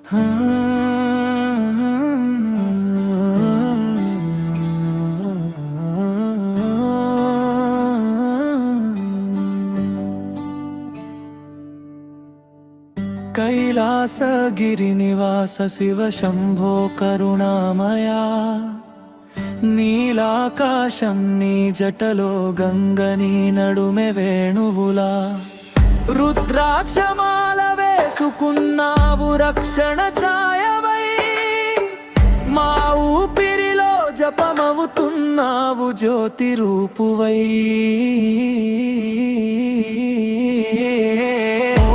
కైలాసగిరి నివాస శివ శంభో కరుణామయా, నీలాకాశం నీ జటలో గంగని నడుమె వేణువులా, రుద్రాక్షమాల వేసుకున్నావు రక్షణ ఛాయవై, మా ఊపిరిలో జపమవుతున్నావు జ్యోతి రూపువై.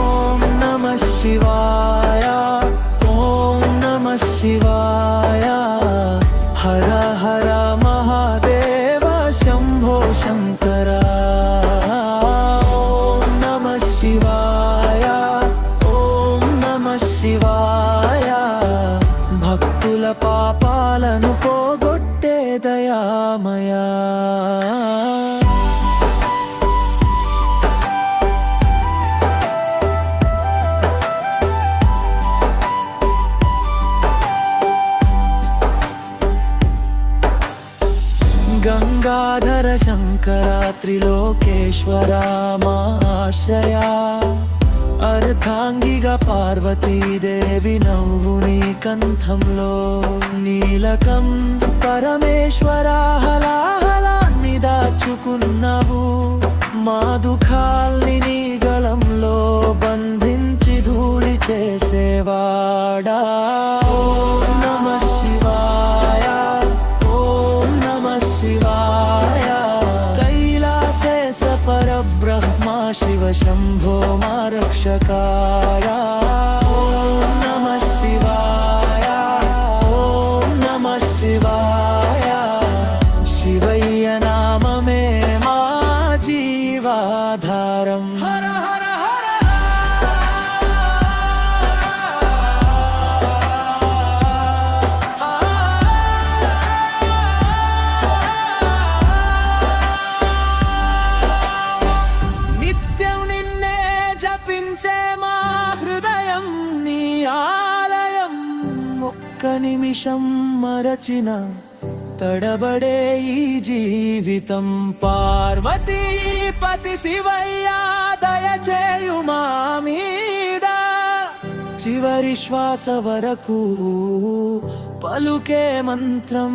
ఓం నమః శివాయ, ఓం నమః శివాయ, హర హర మహాదేవ శంభో శంకర. ఓం నమః శివాయ, ఓం నమః శివాయ, భక్తుల పాపాలను పోగొట్టే దయామయా. గంగాధర శంకర త్రిలోకేశ్వర మాశ్రయా, అర్ధాంగిగా పార్వతీదేవి నవ్వు నీ కంఠంలో, నీలకం పరమేశ్వర హలాహలాన్ని దాచుకున్నావు, మా దుఃఖాల్ని నీ గళంలో బంధించి ధూళి చేసేవాడా. ఓం నమః శివాయ, ఓం నమః శివాయ, కైలాసేశ పరబ్రహ్మ శివ శంభో మా రక్షకాయ. ఓం నమః శివాయ, ఓం నమః శివాయ, శివయ్య నామమే మా జీవాధారం. హర హర హర నిత్యం నిన్నే జపించే మా హృదయం నీ ఆలయం, ఒక్క నిమిషం మరచిన తడబడే ఈ జీవితం. పార్వతీపతి శివయ్య దయచేయు మా మీద, చివరి శ్వాస వరకు పలుకే మంత్రం.